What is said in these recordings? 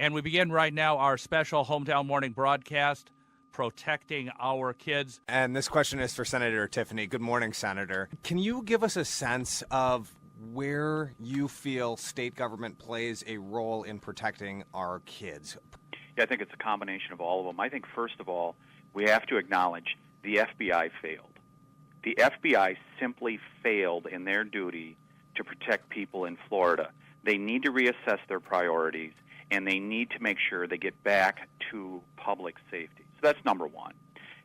And we begin right now our special Hometown Morning broadcast, Protecting Our Kids. And this question is for Senator Tiffany. Good morning, Senator. Can you give us a sense of where you feel state government plays a role in protecting our kids? Yeah, I think it's a combination of all of them. I think, first of all, we have to acknowledge the FBI failed. The FBI simply failed in their duty to protect people in Florida. They need to reassess their priorities, and they need to make sure they get back to public safety. So that's number one.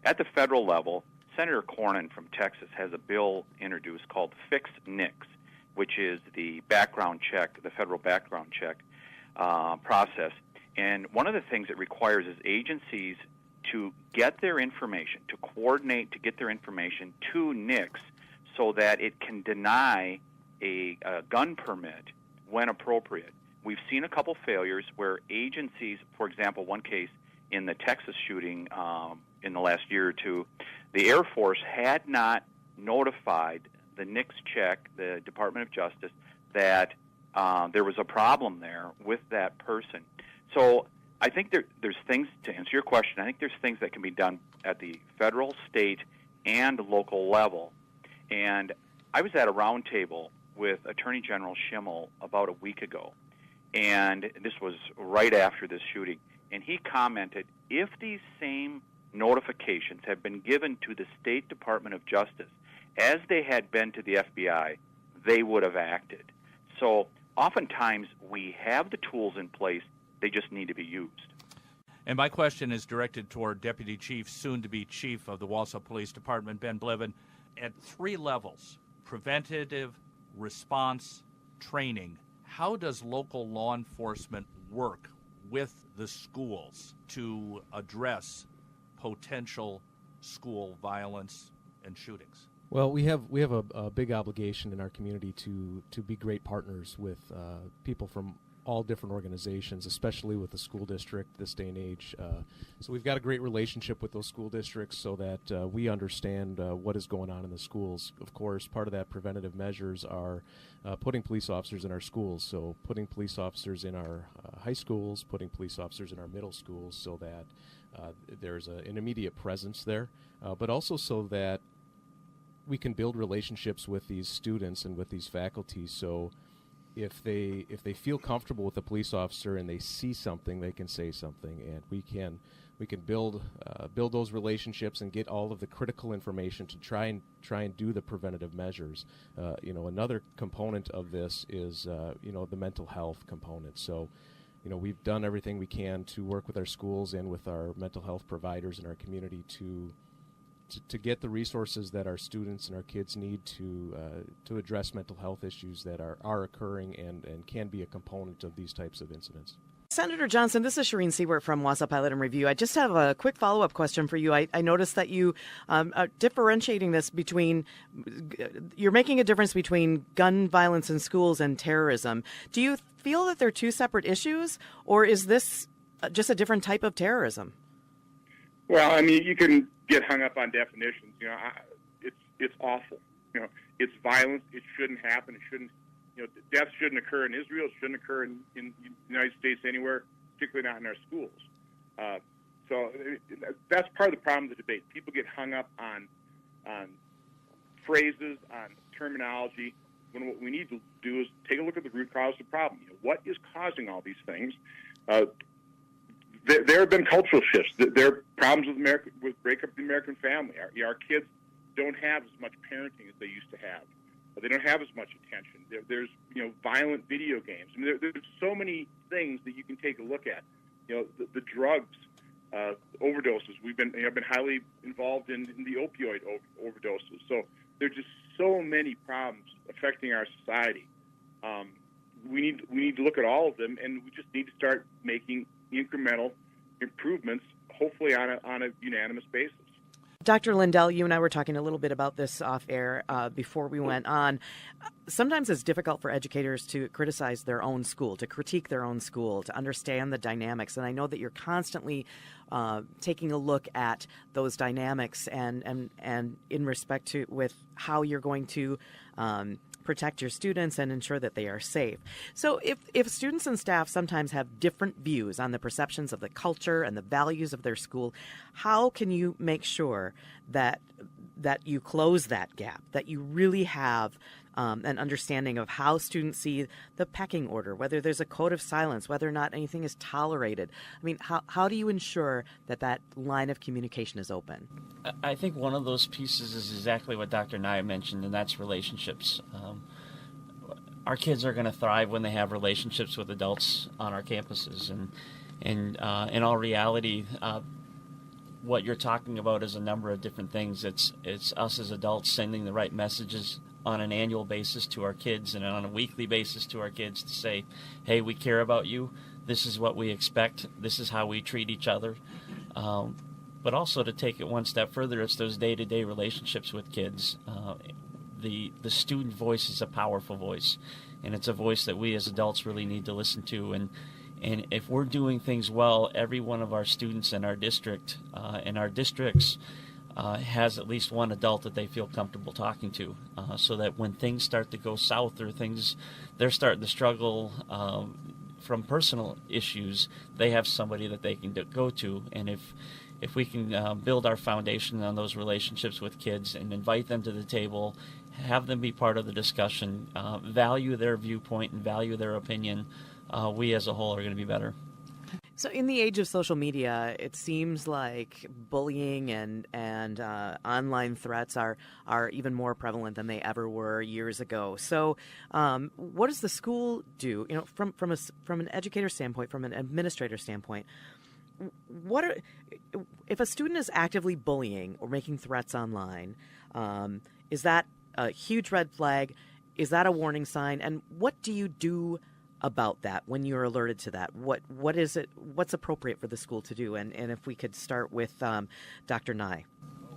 At the federal level, Senator Cornyn from Texas has a bill introduced called Fix NICS, which is the background check, the federal background check process. And one of the things it requires is agencies to get their information, to coordinate to get their information to NICS so that it can deny a gun permit when appropriate. We've seen a couple failures where agencies, for example, one case in the Texas shooting in the last year or two, the Air Force had not notified the NICS check, the Department of Justice, that there was a problem there with that person. So I think there's things, to answer your question, I think there's things that can be done at the federal, state, and local level. And I was at a roundtable with Attorney General Schimmel about a week ago, and this was right after this shooting, and he commented, if these same notifications had been given to the State Department of Justice as they had been to the FBI, they would have acted. So oftentimes we have the tools in place, they just need to be used. And my question is directed toward Deputy Chief, soon-to-be Chief of the Wausau Police Department, Ben Bliven. At 3 levels, preventative, response, training, how does local law enforcement work with the schools to address potential school violence and shootings? Well, we have a big obligation in our community to be great partners with people from all different organizations, especially with the school district this day and age. So we've got a great relationship with those school districts so that we understand what is going on in the schools. Of course, part of that preventative measures are putting police officers in our schools, so putting police officers in our high schools, putting police officers in our middle schools so that there's an immediate presence there, but also so that we can build relationships with these students and with these faculty. So if they feel comfortable with a police officer and they see something, they can say something, and we can build those relationships and get all of the critical information to try and do the preventative measures. Another component of this is the mental health component. So we've done everything we can to work with our schools and with our mental health providers in our community to get the resources that our students and our kids need to address mental health issues that are occurring and can be a component of these types of incidents. Senator Johnson, this is Shireen Siewert from Wausau Pilot and Review. I just have a quick follow-up question for you. I noticed that you are differentiating this between, you're making a difference between gun violence in schools and terrorism. Do you feel that they're two separate issues, or is this just a different type of terrorism? Well, I mean, you can get hung up on definitions. It's awful. It's violence. It shouldn't happen. It shouldn't. Deaths shouldn't occur in Israel. It shouldn't occur in the United States anywhere, particularly not in our schools. So that's part of the problem of the debate. People get hung up on phrases, on terminology, when what we need to do is take a look at the root cause of the problem. What is causing all these things? There have been cultural shifts. There are problems with breakup of the American family. Our kids don't have as much parenting as they used to have. They don't have as much attention. There's violent video games. I mean, there's so many things that you can take a look at. The drugs, overdoses. I've been highly involved in the opioid overdoses. So there's just so many problems affecting our society. We need to look at all of them, and we just need to start making incremental improvements, hopefully on a unanimous basis. Dr. Lindell, you and I were talking a little bit about this off air before we went on. Sometimes it's difficult for educators to criticize their own school, to critique their own school, to understand the dynamics. And I know that you're constantly taking a look at those dynamics and in respect to with how you're going to protect your students and ensure that they are safe. So if students and staff sometimes have different views on the perceptions of the culture and the values of their school, how can you make sure that you close that gap, that you really have an understanding of how students see the pecking order, whether there's a code of silence, whether or not anything is tolerated? I mean, how do you ensure that line of communication is open? I think one of those pieces is exactly what Dr. Nye mentioned, and that's relationships. Our kids are going to thrive when they have relationships with adults on our campuses, and in all reality, what you're talking about is a number of different things. It's us as adults sending the right messages on an annual basis to our kids and on a weekly basis to our kids to say, hey, we care about you. This is what we expect. This is how we treat each other. But also to take it one step further, it's those day-to-day relationships with kids. The student voice is a powerful voice, and it's a voice that we as adults really need to listen to. And if we're doing things well, every one of our students in our district, in our districts, has at least one adult that they feel comfortable talking to, so that when things start to go south or they're starting to struggle from personal issues, they have somebody that they can go to. And if we can build our foundation on those relationships with kids and invite them to the table, have them be part of the discussion, value their viewpoint and value their opinion, we as a whole are going to be better. So in the age of social media, it seems like bullying and online threats are even more prevalent than they ever were years ago. So what does the school do? From an educator standpoint, from an administrator standpoint, if a student is actively bullying or making threats online, is that a huge red flag? Is that a warning sign? And what do you do about that when you're alerted to that? What is it? What's appropriate for the school to do? And if we could start with Dr. Nye.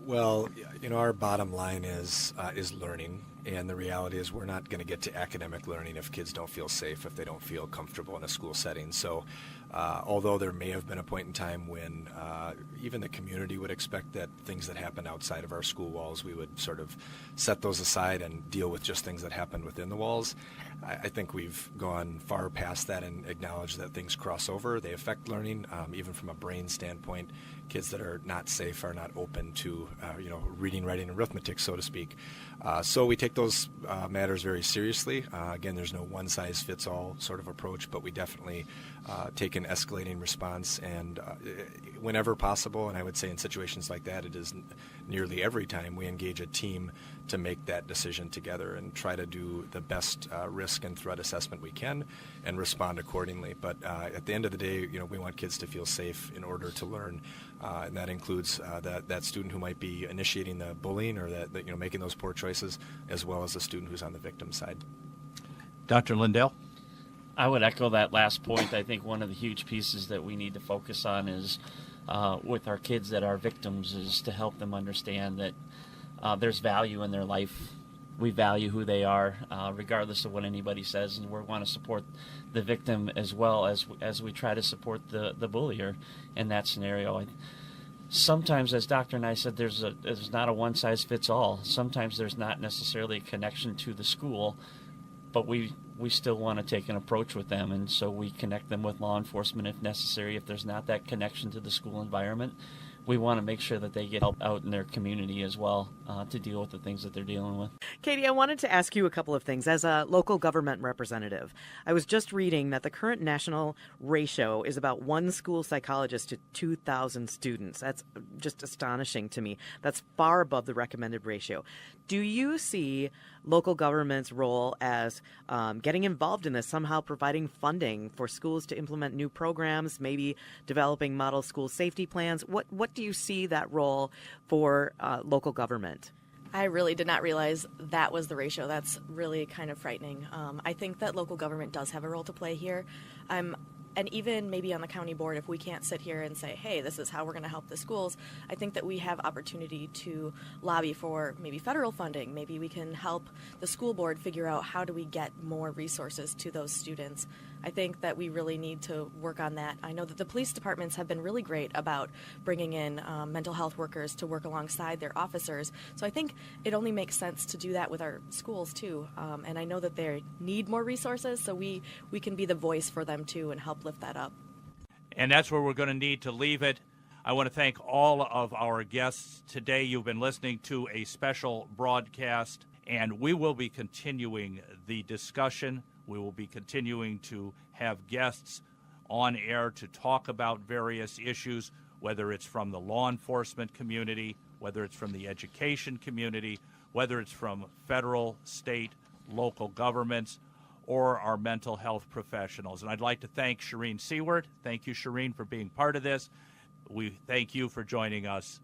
Well, our bottom line is learning, and the reality is we're not going to get to academic learning if kids don't feel safe, if they don't feel comfortable in a school setting. So although there may have been a point in time when even the community would expect that things that happen outside of our school walls, we would sort of set those aside and deal with just things that happen within the walls. I think we've gone far past that and acknowledged that things cross over. They affect learning, even from a brain standpoint. Kids that are not safe are not open to, reading, writing, and arithmetic, so to speak. So we take those matters very seriously. Again, there's no one-size-fits-all sort of approach, but we definitely take an escalating response. And whenever possible, and I would say in situations like that, it is nearly every time, we engage a team to make that decision together and try to do the best risk and threat assessment we can and respond accordingly. But at the end of the day, we want kids to feel safe in order to learn. And that includes that student who might be initiating the bullying or that making those poor choices, as well as the student who's on the victim side. Dr. Lindell? I would echo that last point. I think one of the huge pieces that we need to focus on is with our kids that are victims is to help them understand that there's value in their life. We value who they are, regardless of what anybody says, and we want to support the victim as well as we try to support the bullier in that scenario. Sometimes, as Dr. Nye said, there's not a one-size-fits-all. Sometimes there's not necessarily a connection to the school, but we still want to take an approach with them, and so we connect them with law enforcement if necessary. If there's not that connection to the school environment, we want to make sure that they get help out in their community as well to deal with the things that they're dealing with. Katie, I wanted to ask you a couple of things. As a local government representative, I was just reading that the current national ratio is about one school psychologist to 2,000 students. That's just astonishing to me. That's far above the recommended ratio. Do you see local government's role as getting involved in this, somehow providing funding for schools to implement new programs, maybe developing model school safety plans? What do you see that role for local government? I really did not realize that was the ratio. That's really kind of frightening. I think that local government does have a role to play here. And even maybe on the county board, if we can't sit here and say, hey, this is how we're going to help the schools, I think that we have opportunity to lobby for maybe federal funding. Maybe we can help the school board figure out how do we get more resources to those students. I think that we really need to work on that. I know that the police departments have been really great about bringing in mental health workers to work alongside their officers. So I think it only makes sense to do that with our schools too. And I know that they need more resources, so we can be the voice for them too and help lift that up. And that's where we're going to need to leave it. I want to thank all of our guests today. You've been listening to a special broadcast, and we will be continuing the discussion. We will be continuing to have guests on air to talk about various issues, whether it's from the law enforcement community, whether it's from the education community, whether it's from federal, state, local governments, or our mental health professionals. And I'd like to thank Shireen Seward. Thank you, Shireen, for being part of this. We thank you for joining us.